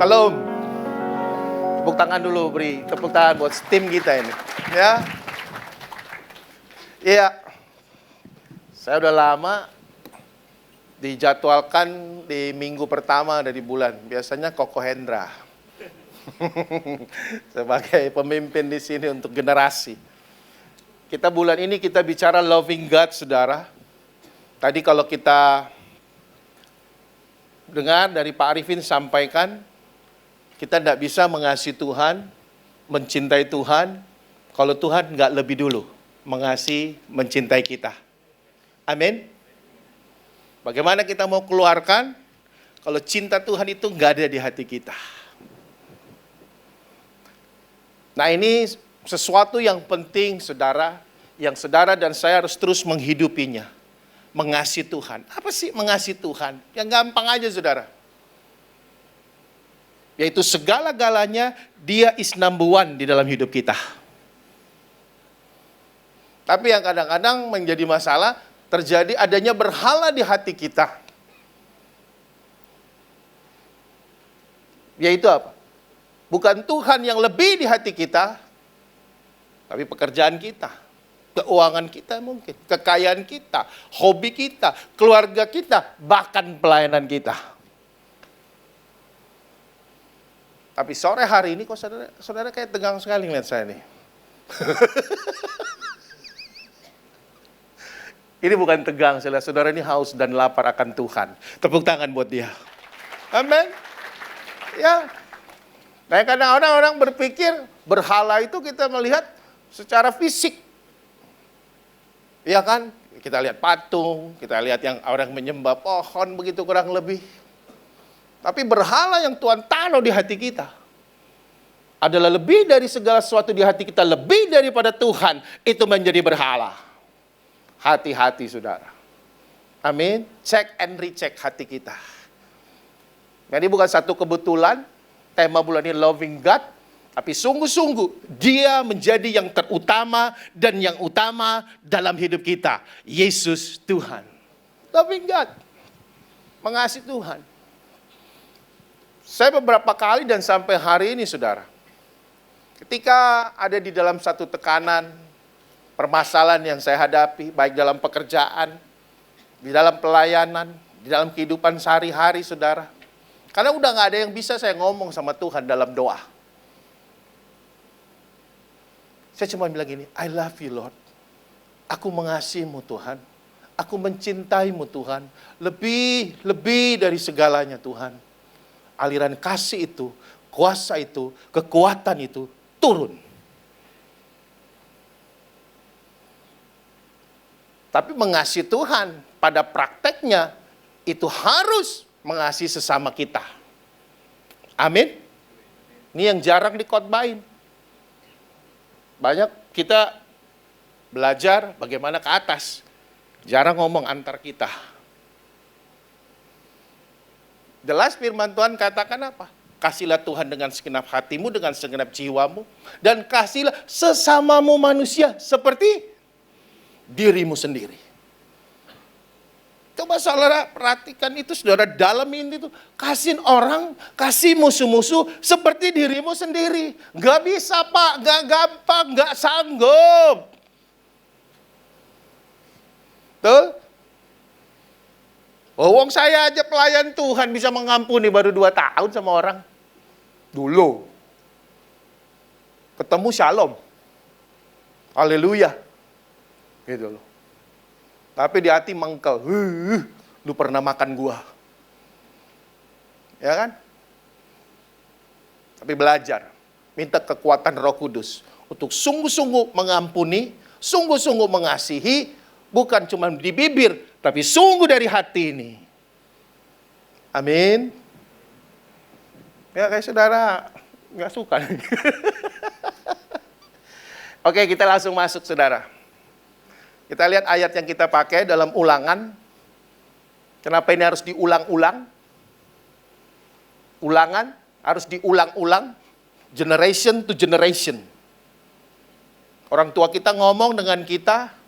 Shalom. Tepuk tangan dulu, beri tepuk tangan buat tim kita ini. Ya. Iya. Saya udah lama dijadwalkan di minggu pertama dari bulan. Biasanya Koko Hendra. Sebagai pemimpin di sini untuk generasi. Kita bulan ini kita bicara loving God, saudara. Tadi kalau kita dengar dari Pak Arifin sampaikan, kita tidak bisa mengasihi Tuhan, mencintai Tuhan, kalau Tuhan nggak lebih dulu mengasihi, mencintai kita. Amin. Bagaimana kita mau keluarkan kalau cinta Tuhan itu nggak ada di hati kita? Nah, ini sesuatu yang penting, saudara, yang saudara dan saya harus terus menghidupinya. Mengasihi Tuhan. Apa sih mengasihi Tuhan? Yang gampang aja, saudara. Yaitu segala-galanya dia is number one di dalam hidup kita. Tapi yang kadang-kadang menjadi masalah, terjadi adanya berhala di hati kita. Yaitu apa? Bukan Tuhan yang lebih di hati kita, tapi pekerjaan kita, keuangan kita mungkin, kekayaan kita, hobi kita, keluarga kita, bahkan pelayanan kita. Tapi sore hari ini kok saudara kayak tegang sekali ngeliat saya nih. Ini bukan tegang, saudara ini haus dan lapar akan Tuhan. Tepuk tangan buat dia. Amin. Ya. Nah, kadang-kadang orang berpikir berhala itu kita melihat secara fisik. Iya kan? Kita lihat patung, kita lihat yang orang menyembah pohon begitu kurang lebih. Tapi berhala yang Tuhan taruh di hati kita adalah lebih dari segala sesuatu di hati kita, lebih daripada Tuhan, itu menjadi berhala. Hati-hati, saudara. Amin. Check and recheck hati kita. Jadi bukan satu kebetulan, tema bulan ini loving God, tapi sungguh-sungguh dia menjadi yang terutama dan yang utama dalam hidup kita. Yesus Tuhan. Loving God. Mengasihi Tuhan. Saya beberapa kali dan sampai hari ini, saudara, ketika ada di dalam satu tekanan, permasalahan yang saya hadapi, baik dalam pekerjaan, di dalam pelayanan, di dalam kehidupan sehari-hari, saudara. Karena udah nggak ada yang bisa saya ngomong sama Tuhan dalam doa. Saya cuma bilang gini, I love you Lord. Aku mengasihimu Tuhan. Aku mencintaimu Tuhan. Lebih dari segalanya Tuhan. Aliran kasih itu, kuasa itu, kekuatan itu turun. Tapi mengasihi Tuhan pada prakteknya itu harus mengasihi sesama kita. Amin. Ini yang jarang dikhotbahin. Banyak kita belajar bagaimana ke atas. Jarang ngomong antar kita. Jelas firman Tuhan katakan apa? Kasihlah Tuhan dengan segenap hatimu, dengan segenap jiwamu. Dan kasihlah sesamamu manusia seperti dirimu sendiri. Coba saudara perhatikan itu, saudara dalamin itu. Kasihin orang, kasih musuh-musuh seperti dirimu sendiri. Gak bisa Pak, gak gampang, gak sanggup. Tuh. Wong saya aja pelayan Tuhan bisa mengampuni baru 2 tahun sama orang. Dulu. Ketemu shalom. Haleluya. Gitu loh. Tapi di hati mengkel. Lu pernah makan gua. Ya kan? Tapi belajar. Minta kekuatan Roh Kudus. Untuk sungguh-sungguh mengampuni. Sungguh-sungguh mengasihi. Bukan cuma di bibir. Tapi sungguh dari hati ini. Amin. Ya kayak saudara nggak suka. Oke, kita langsung masuk saudara. Kita lihat ayat yang kita pakai dalam Ulangan. Kenapa ini harus diulang-ulang? Ulangan harus diulang-ulang. Generation to generation. Orang tua kita ngomong dengan kita.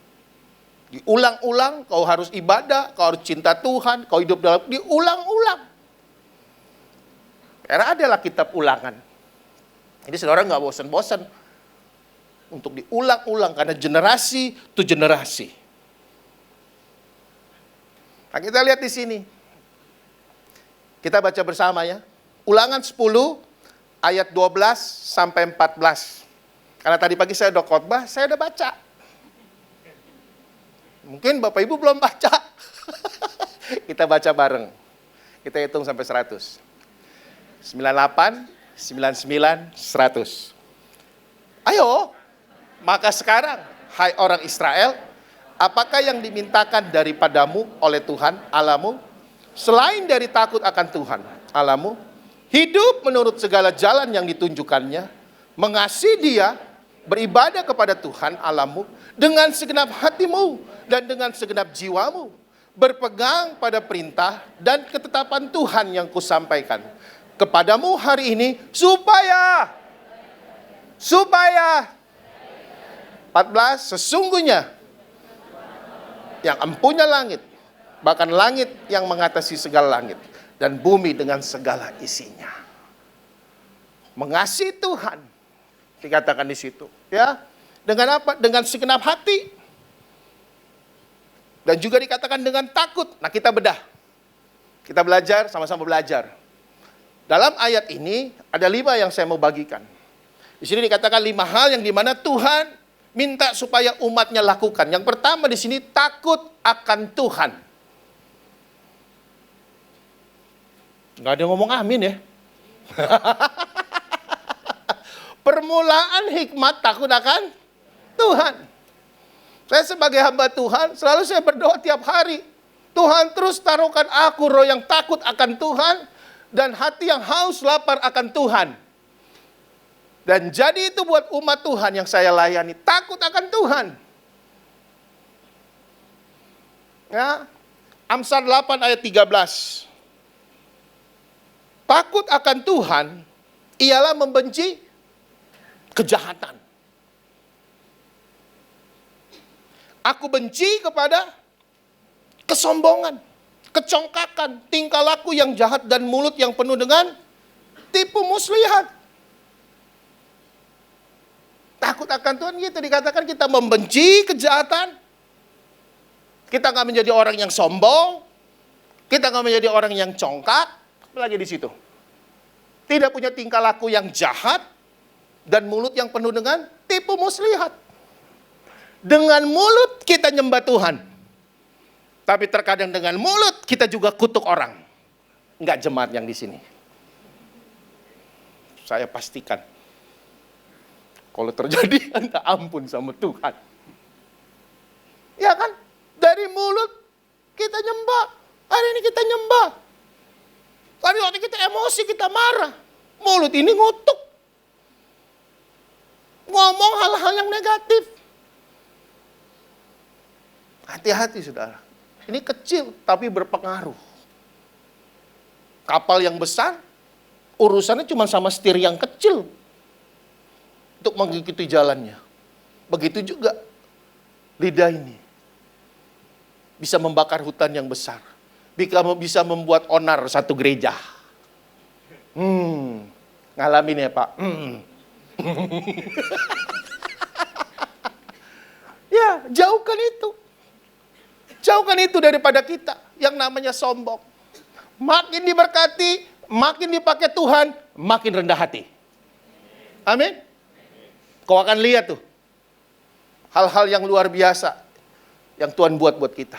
Diulang-ulang, kau harus ibadah, kau harus cinta Tuhan, kau hidup dalam, diulang-ulang. Karena adalah kitab ulangan. Jadi saudara nggak bosan-bosan untuk diulang-ulang karena generasi to generasi. Nah, kita lihat di sini. Kita baca bersama ya. Ulangan 10 ayat 12 sampai 14. Karena tadi pagi saya udah khotbah, saya udah baca. Mungkin Bapak Ibu belum baca. Kita baca bareng. Kita hitung sampai 100. 98, 99, 100. Ayo, maka sekarang, hai orang Israel, apakah yang dimintakan daripadamu oleh Tuhan Allahmu, selain dari takut akan Tuhan Allahmu, hidup menurut segala jalan yang ditunjukkannya, mengasihi Dia, beribadah kepada Tuhan Allahmu dengan segenap hatimu dan dengan segenap jiwamu, berpegang pada perintah dan ketetapan Tuhan yang kusampaikan kepadamu hari ini, supaya 14, sesungguhnya yang empunya langit, bahkan langit yang mengatasi segala langit, dan bumi dengan segala isinya. Mengasihi Tuhan, dikatakan di situ, ya. Dengan apa? Dengan segenap hati. Dan juga dikatakan dengan takut. Nah, kita bedah. Kita belajar, sama-sama belajar. Dalam ayat ini ada 5 yang saya mau bagikan. Di sini dikatakan 5 hal yang dimana Tuhan minta supaya umatnya lakukan. Yang pertama di sini takut akan Tuhan. Nggak ada yang ngomong amin ya. Permulaan hikmat takut akan Tuhan. Saya sebagai hamba Tuhan selalu saya berdoa tiap hari. Tuhan terus taruhkan aku roh yang takut akan Tuhan dan hati yang haus lapar akan Tuhan. Dan jadi itu buat umat Tuhan yang saya layani, takut akan Tuhan. Ya, Amsal 8 ayat 13. Takut akan Tuhan ialah membenci kejahatan. Aku benci kepada kesombongan, kecongkakan, tingkah laku yang jahat dan mulut yang penuh dengan tipu muslihat. Takut akan Tuhan gitu dikatakan kita membenci kejahatan. Kita nggak menjadi orang yang sombong. Kita nggak menjadi orang yang congkak. Apalagi di situ. Tidak punya tingkah laku yang jahat dan mulut yang penuh dengan tipu muslihat. Dengan mulut kita nyembah Tuhan. Tapi terkadang dengan mulut kita juga kutuk orang. Enggak jemaat yang di sini. Saya pastikan. Kalau terjadi, minta ampun sama Tuhan. Ya kan? Dari mulut kita nyembah. Hari ini kita nyembah. Tapi waktu kita emosi, kita marah. Mulut ini ngutuk. Ngomong hal-hal yang negatif. Hati-hati saudara. Ini kecil tapi berpengaruh. Kapal yang besar, urusannya cuma sama setir yang kecil. Untuk mengikuti jalannya. Begitu juga lidah ini. Bisa membakar hutan yang besar. Bisa membuat onar satu gereja. Ngalamin ya Pak. Ya, jauhkan itu. Jauhkan itu daripada kita yang namanya sombong. Makin diberkati, makin dipakai Tuhan, makin rendah hati. Amin. Kau akan lihat tuh. Hal-hal yang luar biasa yang Tuhan buat kita.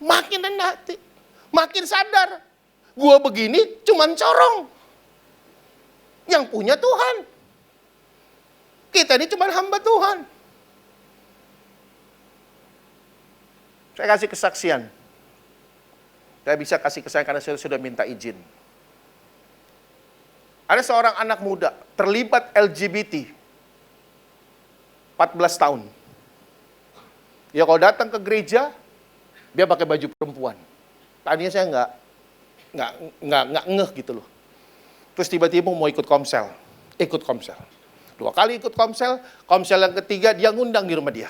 Makin rendah hati. Makin sadar. Gua begini cuman corong. Yang punya Tuhan. Kita ini cuman hamba Tuhan. Saya kasih kesaksian. Saya bisa kasih kesaksian karena saya sudah minta izin. Ada seorang anak muda terlibat LGBT. 14 tahun. Ya kalau datang ke gereja, dia pakai baju perempuan. Tadinya saya nggak ngeh gitu loh. Terus tiba-tiba mau ikut komsel. Ikut komsel. 2 kali ikut komsel. Komsel yang ketiga dia ngundang di rumah dia.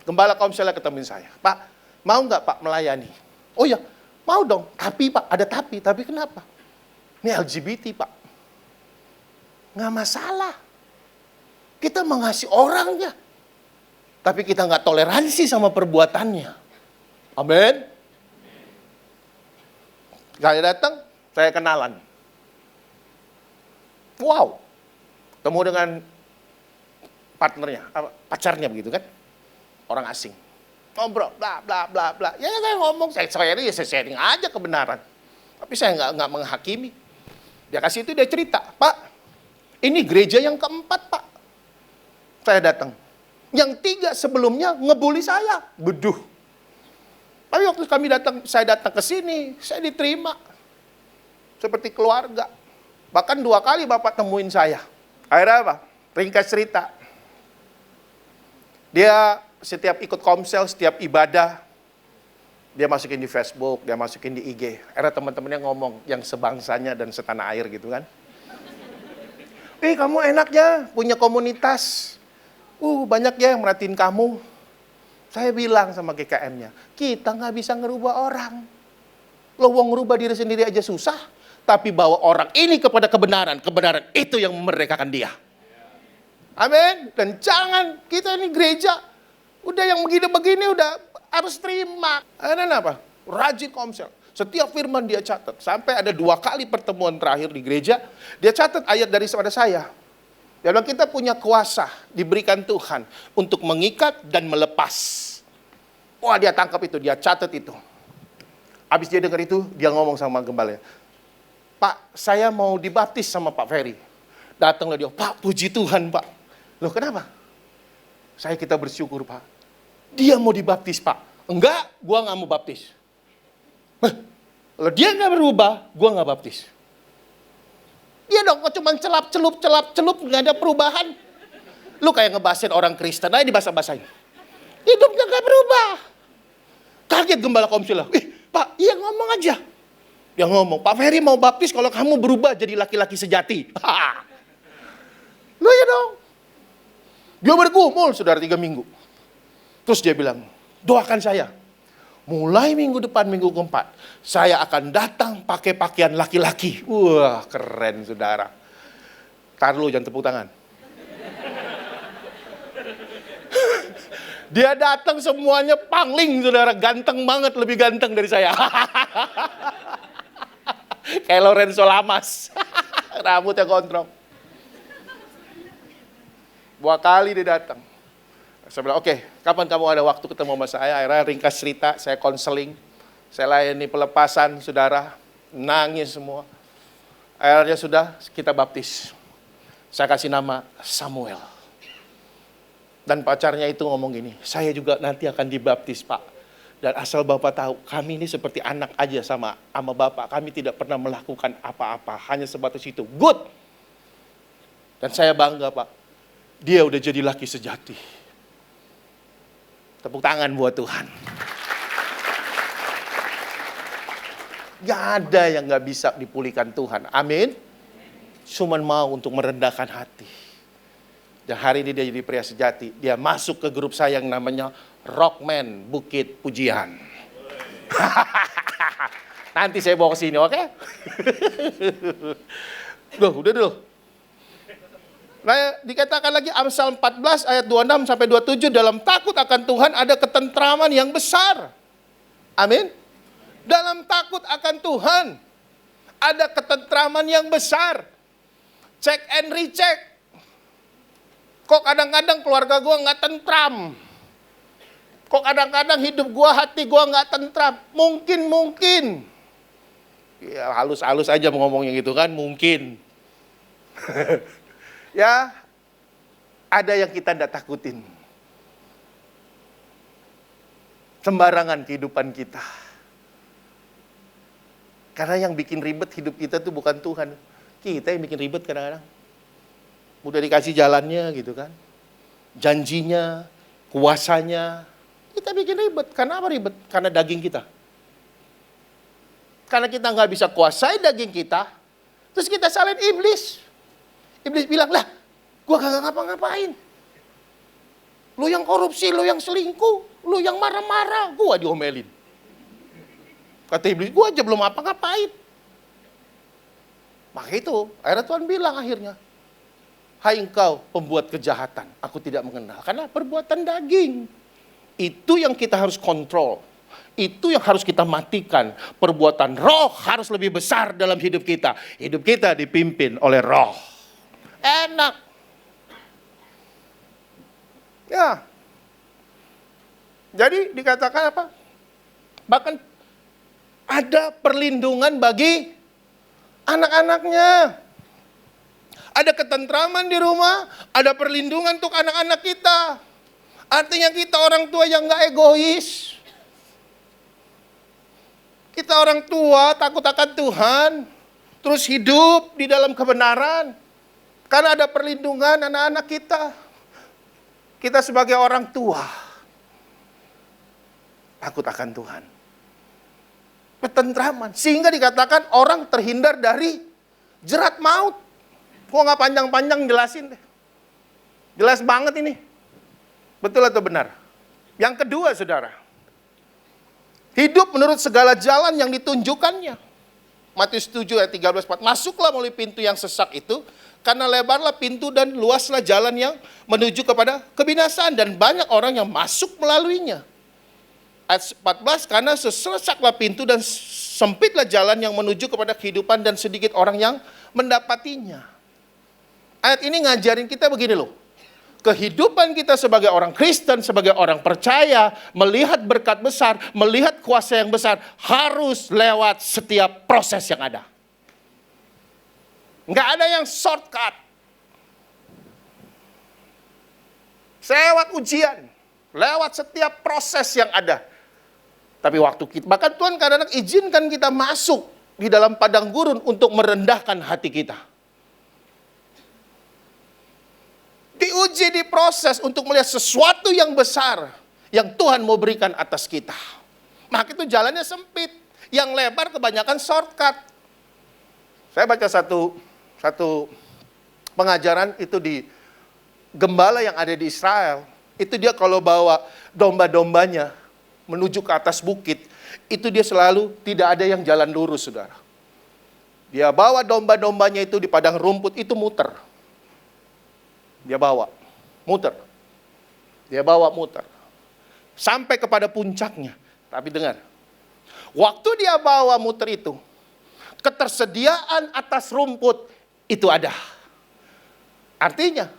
Gembala komselnya ketemuin saya. Pak, mau nggak Pak melayani? Oh ya, mau dong. Tapi Pak, ada tapi. Tapi kenapa? Ini LGBT Pak. nggak masalah. Kita mengasihi orangnya. Tapi kita nggak toleransi sama perbuatannya. Amin. Saya datang, saya kenalan. Wow. Ketemu dengan partnernya, pacarnya begitu kan. Orang asing. Ngobrol, bla bla bla bla. Ya saya ngomong, saya sharing aja kebenaran. Tapi saya nggak menghakimi. Dia kasih itu, dia cerita, Pak, ini gereja yang keempat, Pak. Saya datang. Yang 3 sebelumnya ngebully saya. Beduh. Tapi waktu saya datang ke sini, saya diterima. Seperti keluarga. Bahkan 2 kali Bapak temuin saya. Akhirnya apa? Ringkas cerita. Dia setiap ikut komsel, setiap ibadah, dia masukin di Facebook, dia masukin di IG. Akhirnya teman-temannya ngomong, yang sebangsanya dan setanah air gitu kan. Kamu enaknya punya komunitas. Banyak ya yang merhatiin kamu. Saya bilang sama GKM-nya, kita nggak bisa ngerubah orang. Lo mau ngerubah diri sendiri aja susah, tapi bawa orang ini kepada kebenaran. Kebenaran itu yang memerdekakan dia. Amin. Dan jangan, kita ini gereja, udah yang begini-begini udah harus terima. Apa? Rajin komsel. Setiap firman dia catat. Sampai ada 2 kali pertemuan terakhir di gereja, dia catat ayat dari pada saya. Dia bilang kita punya kuasa, diberikan Tuhan untuk mengikat dan melepas. Wah, dia tangkap itu, dia catat itu. Habis dia dengar itu, dia ngomong sama gembalanya. Pak, saya mau dibaptis sama Pak Ferry. Datanglah dia, Pak, puji Tuhan, Pak. Loh, kenapa? Kita bersyukur, Pak. Dia mau dibaptis, Pak. Enggak, gua nggak mau baptis. Kalau dia nggak berubah, gua nggak baptis. Dia dong, kok cuma celap-celup, nggak ada perubahan. Lu kayak ngebahasin orang Kristen aja dibahas-bahasain. Hidupnya nggak berubah. Kaget gembala komsel. Pak, iya ngomong aja. Dia ngomong, Pak Ferry mau baptis kalau kamu berubah jadi laki-laki sejati. Lu ya dong. Dia bergumul, saudara, 3 minggu. Terus dia bilang, doakan saya. Mulai minggu depan, minggu keempat, saya akan datang pakai pakaian laki-laki. Wah, keren, saudara. Tar lu, jangan tepuk tangan. Dia datang semuanya pangling, saudara. Ganteng banget, lebih ganteng dari saya. Kayak Lorenzo Lamas. Rambutnya gondrong. 2 kali dia datang. Saya bilang, oke, kapan kamu ada waktu ketemu sama saya? Akhirnya ringkas cerita, saya konseling. Saya layani pelepasan, saudara. Nangis semua. Akhirnya sudah, kita baptis. Saya kasih nama Samuel. Dan pacarnya itu ngomong gini, saya juga nanti akan dibaptis, Pak. Dan asal Bapak tahu, kami ini seperti anak aja sama Bapak. Kami tidak pernah melakukan apa-apa, hanya sebatas itu. Good! Dan saya bangga, Pak. Dia udah jadi laki sejati. Tepuk tangan buat Tuhan. Gak ada yang gak bisa dipulihkan Tuhan. Amin. Cuman mau untuk merendahkan hati. Dan hari ini dia jadi pria sejati. Dia masuk ke grup saya yang namanya Rockman Bukit Pujian. Nanti saya bawa ke sini, oke? Udah dulu. Nah, dikatakan lagi Amsal 14 ayat 26 sampai 27, dalam takut akan Tuhan ada ketentraman yang besar. Amin. Dalam takut akan Tuhan ada ketentraman yang besar. Check and recheck. Kok kadang-kadang keluarga gue nggak tentram? Kok kadang-kadang hidup gue, hati gue nggak tentram? Mungkin. Ya halus-halus aja ngomongnya gitu kan, mungkin. Ya, ada yang kita tidak takutin. Sembarangan kehidupan kita. Karena yang bikin ribet hidup kita itu bukan Tuhan. Kita yang bikin ribet kadang-kadang. Udah dikasih jalannya gitu kan. Janjinya, kuasanya. Kita bikin ribet. Karena apa ribet? Karena daging kita. Karena kita nggak bisa kuasai daging kita. Terus kita salin iblis. Iblis bilang, lah, gua kagak ngapa-ngapain. Lu yang korupsi, lu yang selingkuh, lu yang marah-marah, gua diomelin. Kata iblis, gua aja belum apa-ngapain. Maka itu, akhirnya Tuhan bilang akhirnya, Hai engkau pembuat kejahatan, aku tidak mengenal. Karena perbuatan daging. Itu yang kita harus kontrol. Itu yang harus kita matikan. Perbuatan roh harus lebih besar dalam hidup kita. Hidup kita dipimpin oleh roh. Enak. Ya. Jadi dikatakan apa? Bahkan ada perlindungan bagi anak-anaknya. Ada ketentraman di rumah, ada perlindungan untuk anak-anak kita. Artinya kita orang tua yang gak egois. Kita orang tua takut akan Tuhan, terus hidup di dalam kebenaran. Karena ada perlindungan anak-anak kita. Kita sebagai orang tua, takut akan Tuhan. Ketentraman, sehingga dikatakan orang terhindar dari jerat maut. Kok nggak panjang-panjang jelasin deh. Jelas banget ini. Betul atau benar? Yang kedua, saudara. Hidup menurut segala jalan yang ditunjukkannya. Matius 7 ayat 13-14. Masuklah melalui pintu yang sesak itu. Karena lebarlah pintu dan luaslah jalan yang menuju kepada kebinasaan. Dan banyak orang yang masuk melaluinya. Ayat 14. Karena sesaklah pintu dan sempitlah jalan yang menuju kepada kehidupan. Dan sedikit orang yang mendapatinya. Ayat ini ngajarin kita begini loh. Kehidupan kita sebagai orang Kristen, sebagai orang percaya, melihat berkat besar, melihat kuasa yang besar, harus lewat setiap proses yang ada. Nggak ada yang shortcut. Lewat ujian, lewat setiap proses yang ada. Tapi waktu kita, bahkan Tuhan kadang-kadang izinkan kita masuk di dalam padang gurun untuk merendahkan hati kita. Diuji, diproses untuk melihat sesuatu yang besar yang Tuhan mau berikan atas kita. Maka itu jalannya sempit, yang lebar kebanyakan shortcut. Saya baca satu pengajaran itu di gembala yang ada di Israel. Itu dia kalau bawa domba-dombanya menuju ke atas bukit, itu dia selalu tidak ada yang jalan lurus, saudara. Dia bawa domba-dombanya itu di padang rumput, itu muter. Dia bawa, muter. Dia bawa, muter. Sampai kepada puncaknya. Tapi dengar, waktu dia bawa muter itu, ketersediaan atas rumput itu ada. Artinya,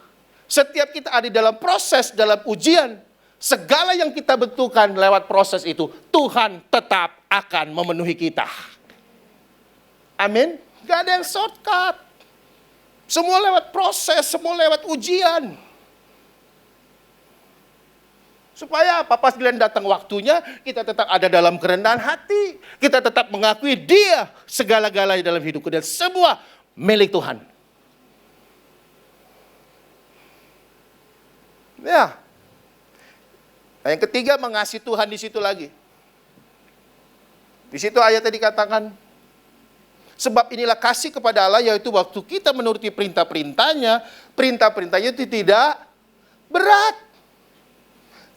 setiap kita ada dalam proses, dalam ujian, segala yang kita betulkan lewat proses itu, Tuhan tetap akan memenuhi kita. Amin. Gak ada yang shortcut. Semua lewat proses, semua lewat ujian. Supaya apa? Pas giliran datang waktunya, kita tetap ada dalam kerendahan hati. Kita tetap mengakui Dia segala-galanya dalam hidupku. Dan semua milik Tuhan. Ya. Nah, yang ketiga, mengasihi Tuhan di situ lagi. Di situ ayatnya dikatakan, sebab inilah kasih kepada Allah, yaitu waktu kita menuruti perintah-perintahnya, perintah-perintahnya itu tidak berat.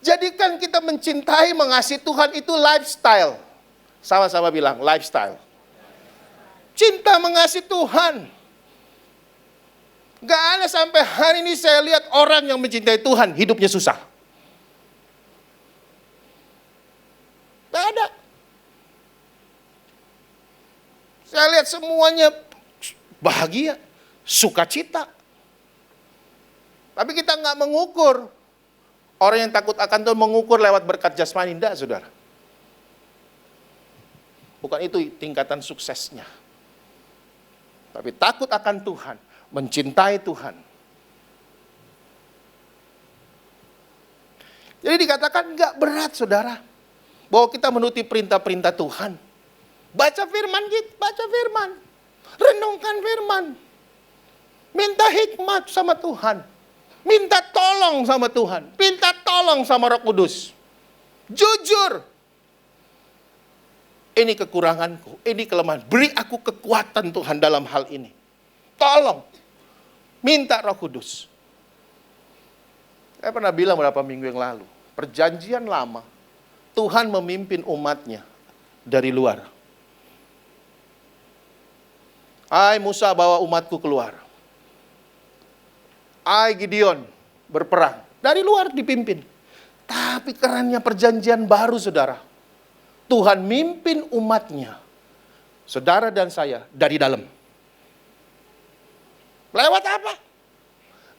Jadikan kita mencintai, mengasihi Tuhan itu lifestyle. Sama-sama bilang, lifestyle. Cinta mengasihi Tuhan. Gak ada sampai hari ini saya lihat orang yang mencintai Tuhan, hidupnya susah. Gak ada. Saya lihat semuanya bahagia, sukacita. Tapi kita nggak mengukur. Orang yang takut akan Tuhan mengukur lewat berkat jasmani, enggak, saudara. Bukan itu tingkatan suksesnya. Tapi takut akan Tuhan, mencintai Tuhan. Jadi dikatakan nggak berat, saudara, bahwa kita menuruti perintah-perintah Tuhan. Baca firman gitu, baca firman. Renungkan firman. Minta hikmat sama Tuhan. Minta tolong sama Tuhan. Minta tolong sama Roh Kudus. Jujur. Ini kekuranganku, ini kelemahan. Beri aku kekuatan Tuhan dalam hal ini. Tolong. Minta Roh Kudus. Saya pernah bilang beberapa minggu yang lalu. Perjanjian lama, Tuhan memimpin umatnya dari luar. Hai Musa, bawa umatku keluar. Ai Gideon berperang. Dari luar dipimpin. Tapi kerennya perjanjian baru, saudara. Tuhan mimpin umatnya, saudara dan saya, dari dalam. Lewat apa?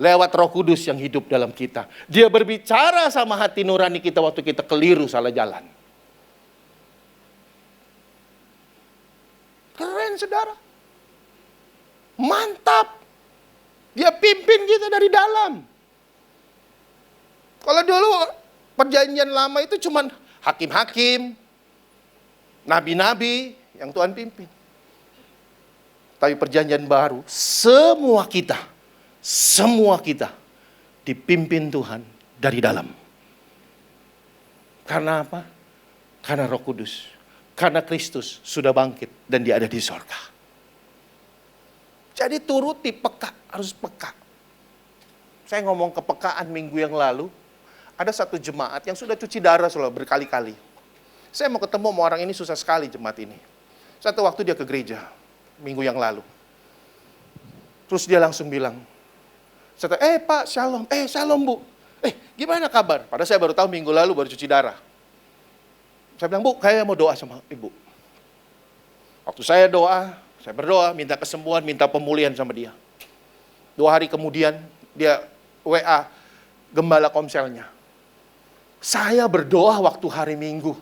Lewat Roh Kudus yang hidup dalam kita. Dia berbicara sama hati nurani kita waktu kita keliru salah jalan. Keren, saudara. Mantap. Dia pimpin kita dari dalam. Kalau dulu perjanjian lama itu cuman hakim-hakim, nabi-nabi yang Tuhan pimpin. Tapi perjanjian baru, semua kita dipimpin Tuhan dari dalam. Karena apa? Karena Roh Kudus. Karena Kristus sudah bangkit dan dia ada di sorga. Jadi turuti, peka, harus peka. Saya ngomong kepekaan minggu yang lalu, ada satu jemaat yang sudah cuci darah berkali-kali. Saya mau ketemu sama orang ini, susah sekali jemaat ini. Satu waktu dia ke gereja, minggu yang lalu. Terus dia langsung bilang, Pak, shalom. Shalom, Bu. Gimana kabar? Padahal saya baru tahu minggu lalu baru cuci darah. Saya bilang, Bu, saya mau doa sama Ibu. Waktu saya berdoa, minta kesembuhan, minta pemulihan sama dia. 2 hari kemudian, dia WA gembala komselnya. Saya berdoa waktu hari Minggu.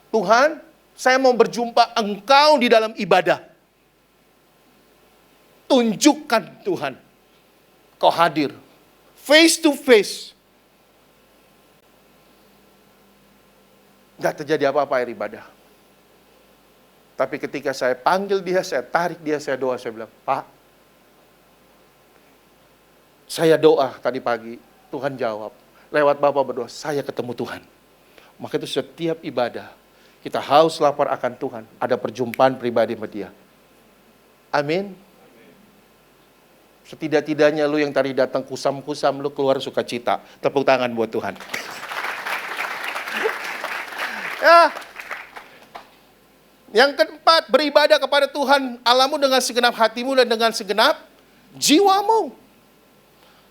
Tuhan, saya mau berjumpa Engkau di dalam ibadah. Tunjukkan Tuhan, Kau hadir. Face to face. Gak terjadi apa-apa air ibadah. Tapi ketika saya panggil dia, saya tarik dia, saya doa, saya bilang, Pak, saya doa tadi pagi, Tuhan jawab. Lewat Bapak berdoa, saya ketemu Tuhan. Maka itu setiap ibadah, kita haus lapar akan Tuhan. Ada perjumpaan pribadi sama dia. Amin. Setidak-tidaknya lu yang tadi datang kusam-kusam, lu keluar sukacita. Tepuk tangan buat Tuhan. Ya. Yang keempat, beribadah kepada Tuhan Allahmu dengan segenap hatimu dan dengan segenap jiwamu.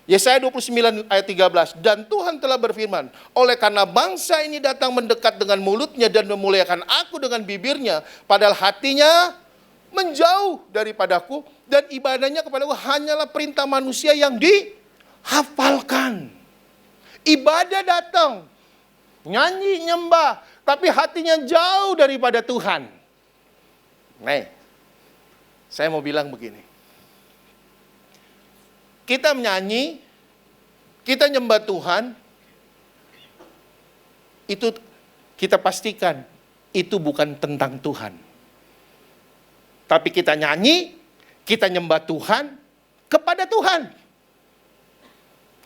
Yesaya 29 ayat 13. Dan Tuhan telah berfirman, oleh karena bangsa ini datang mendekat dengan mulutnya dan memuliakan aku dengan bibirnya, padahal hatinya menjauh daripadaku dan ibadahnya kepadaku hanyalah perintah manusia yang dihafalkan. Ibadah datang, nyanyi, nyembah, tapi hatinya jauh daripada Tuhan. Nih, saya mau bilang begini. Kita menyanyi, kita nyembah Tuhan, itu kita pastikan itu bukan tentang Tuhan. Tapi kita nyanyi, kita nyembah Tuhan kepada Tuhan.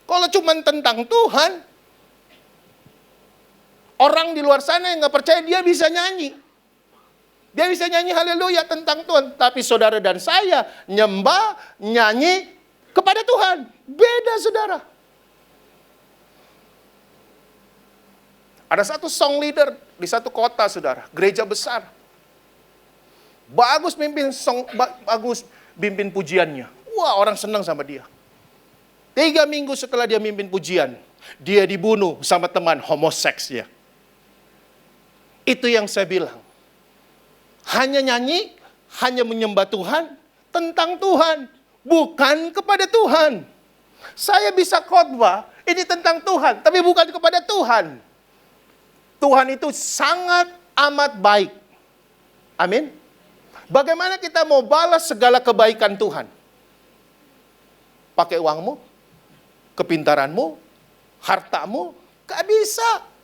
Kalau cuma tentang Tuhan, orang di luar sana yang nggak percaya dia bisa nyanyi. Dia bisa nyanyi haleluya tentang Tuhan. Tapi saudara dan saya nyembah, nyanyi kepada Tuhan. Beda, saudara. Ada satu song leader di satu kota, saudara. Gereja besar. Bagus mimpin pujiannya. Wah, orang senang sama dia. 3 minggu setelah dia mimpin pujian, dia dibunuh sama teman homoseksnya. Itu yang saya bilang. Hanya nyanyi, hanya menyembah Tuhan, tentang Tuhan, bukan kepada Tuhan. Saya bisa khotbah, ini tentang Tuhan, tapi bukan kepada Tuhan. Tuhan itu sangat amat baik. Amin. Bagaimana kita mau balas segala kebaikan Tuhan? Pakai uangmu, kepintaranmu, hartamu, gak bisa.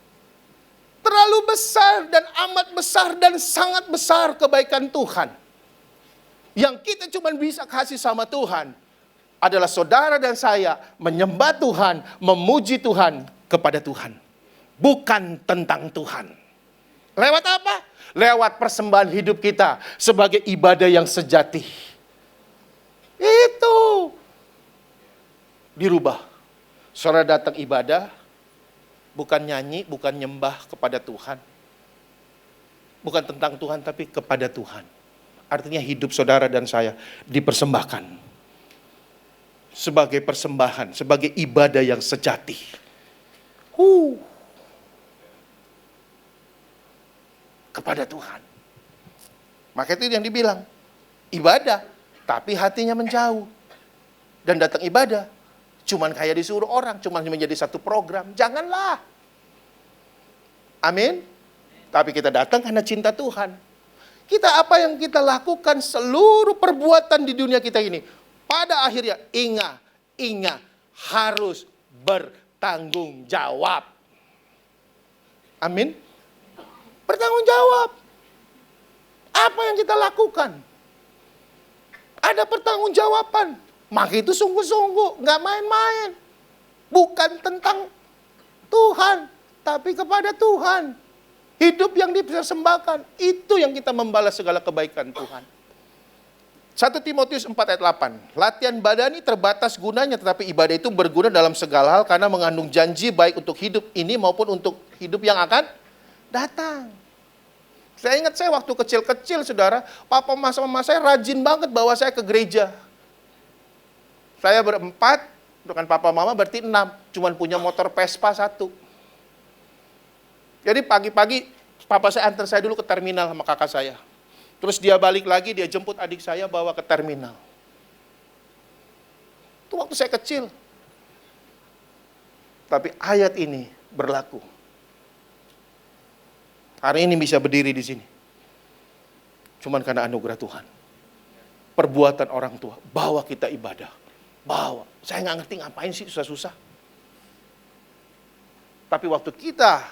Terlalu besar dan amat besar dan sangat besar kebaikan Tuhan. Yang kita cuma bisa kasih sama Tuhan adalah saudara dan saya menyembah Tuhan, memuji Tuhan kepada Tuhan. Bukan tentang Tuhan. Lewat apa? Lewat persembahan hidup kita sebagai ibadah yang sejati. Itu dirubah. Saudara datang ibadah, bukan nyanyi, bukan nyembah kepada Tuhan. Bukan tentang Tuhan, tapi kepada Tuhan. Artinya hidup saudara dan saya dipersembahkan. sebagai persembahan, sebagai ibadah yang sejati. Kepada Tuhan. Maka itu yang dibilang, ibadah, tapi hatinya menjauh. Dan datang ibadah, cuman kayak disuruh orang, cuman menjadi satu program. Janganlah. Amin. Tapi kita datang karena cinta Tuhan. Kita apa yang kita lakukan, seluruh perbuatan di dunia kita ini, pada akhirnya ingat harus bertanggung jawab. Amin. Bertanggung jawab. Apa yang kita lakukan? Ada pertanggungjawaban. Maka itu sungguh-sungguh, nggak main-main. Bukan tentang Tuhan, tapi kepada Tuhan. Hidup yang dipersembahkan, itu yang kita membalas segala kebaikan Tuhan. 1 Timotius 4 ayat 8. Latihan badani terbatas gunanya, tetapi ibadah itu berguna dalam segala hal karena mengandung janji baik untuk hidup ini maupun untuk hidup yang akan datang. Saya ingat saya waktu kecil-kecil, saudara, papa mama saya rajin banget bawa saya ke gereja. Saya berempat, dengan papa mama berarti 6, cuman punya motor Vespa 1. Jadi pagi-pagi papa saya antar saya dulu ke terminal sama kakak saya. Terus dia balik lagi, dia jemput adik saya bawa ke terminal. Itu waktu saya kecil. Tapi ayat ini berlaku. Hari ini bisa berdiri di sini. Cuman karena anugerah Tuhan. Perbuatan orang tua, bawa kita ibadah. Bawa. Saya nggak ngerti ngapain sih susah-susah. Tapi waktu kita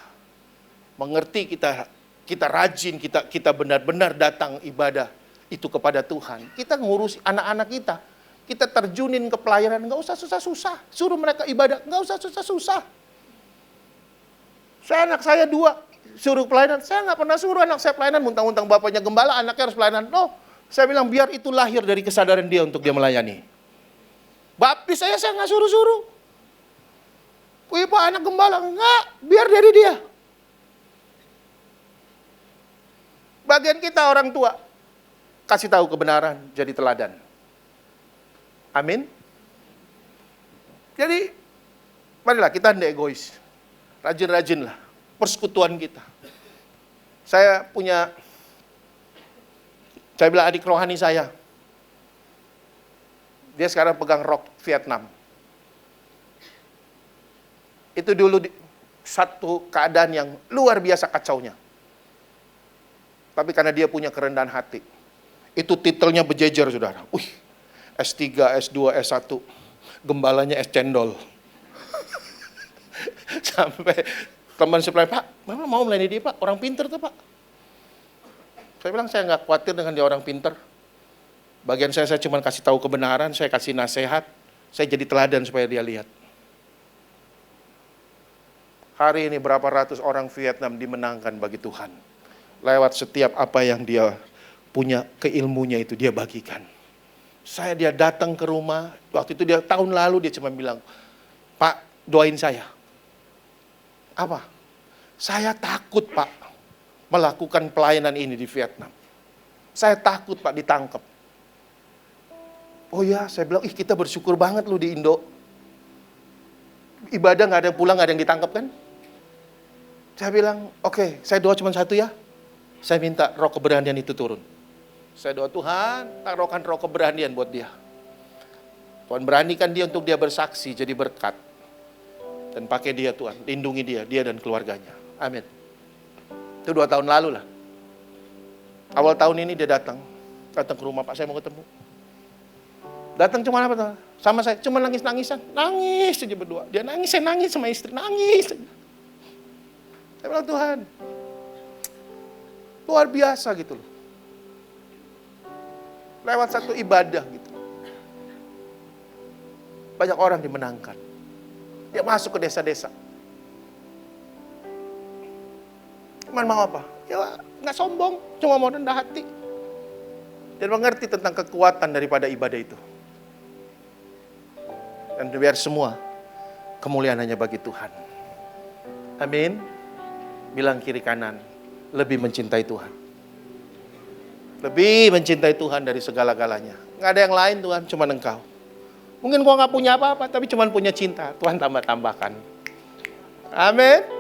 mengerti, kita rajin, kita benar-benar datang ibadah itu kepada Tuhan. Kita ngurus anak-anak kita. Kita terjunin ke pelayanan, nggak usah susah-susah. Suruh mereka ibadah, nggak usah susah-susah. Anak saya 2. Suruh pelayanan, saya nggak pernah suruh anak saya pelayanan, muntang-muntang bapaknya gembala, anaknya harus pelayanan. No, saya bilang biar itu lahir dari kesadaran dia untuk dia melayani. Baptis saya nggak suruh-suruh. Wih pak anak gembala, nggak, biar dari dia. Bagian kita orang tua, kasih tahu kebenaran, jadi teladan. Amin. Jadi, marilah kita tidak egois. Rajin-rajinlah persekutuan kita. Saya bilang adik rohani saya. Dia sekarang pegang rok Vietnam. Itu dulu satu keadaan yang luar biasa kacaunya. Tapi karena dia punya kerendahan hati. Itu titelnya berjejer, saudara. S3, S2, S1. Gembalanya es cendol. Sampai teman sebelah, Pak, memang mau melayani dia, Pak? Orang pinter tuh, Pak. Saya bilang, saya nggak khawatir dengan dia orang pinter. Bagian saya cuma kasih tahu kebenaran, saya kasih nasihat, saya jadi teladan supaya dia lihat. Hari ini berapa ratus orang Vietnam dimenangkan bagi Tuhan. Lewat setiap apa yang dia punya, keilmunya itu dia bagikan. Dia datang ke rumah, waktu itu tahun lalu dia cuma bilang, Pak, doain saya. Apa? Saya takut, Pak, melakukan pelayanan ini di Vietnam. Saya takut, Pak, ditangkap. Oh ya, saya bilang, kita bersyukur banget lu di Indo. Ibadah nggak ada yang pulang, nggak ada yang ditangkap kan? Saya bilang, oke, saya doa cuma satu ya. Saya minta roh keberanian itu turun. Saya doa Tuhan, taruhkan roh keberanian buat dia. Tuhan beranikan dia untuk dia bersaksi, jadi berkat. Dan pakai dia Tuhan, lindungi dia dan keluarganya. Amin. Itu 2 tahun lalu lah. Awal tahun ini dia datang ke rumah, Pak, saya mau ketemu. Datang cuma apa tuh? Sama saya, cuma nangis-nangisan. Nangis aja berdua. Dia nangis, saya nangis sama istri, nangis aja. Saya bilang, Tuhan, luar biasa gitu loh. Lewat satu ibadah gitu. Banyak orang dimenangkan. Dia masuk ke desa-desa. Cuman mau apa? Ya nggak sombong, cuma mau rendah hati. Dan mengerti tentang kekuatan daripada ibadah itu. Dan biar semua kemuliaan hanya bagi Tuhan. Amin. Bilang kiri kanan, lebih mencintai Tuhan. Lebih mencintai Tuhan dari segala-galanya. Nggak ada yang lain Tuhan, cuma Engkau. Mungkin gua nggak punya apa-apa, tapi cuma punya cinta. Tuhan tambah-tambahkan. Amin.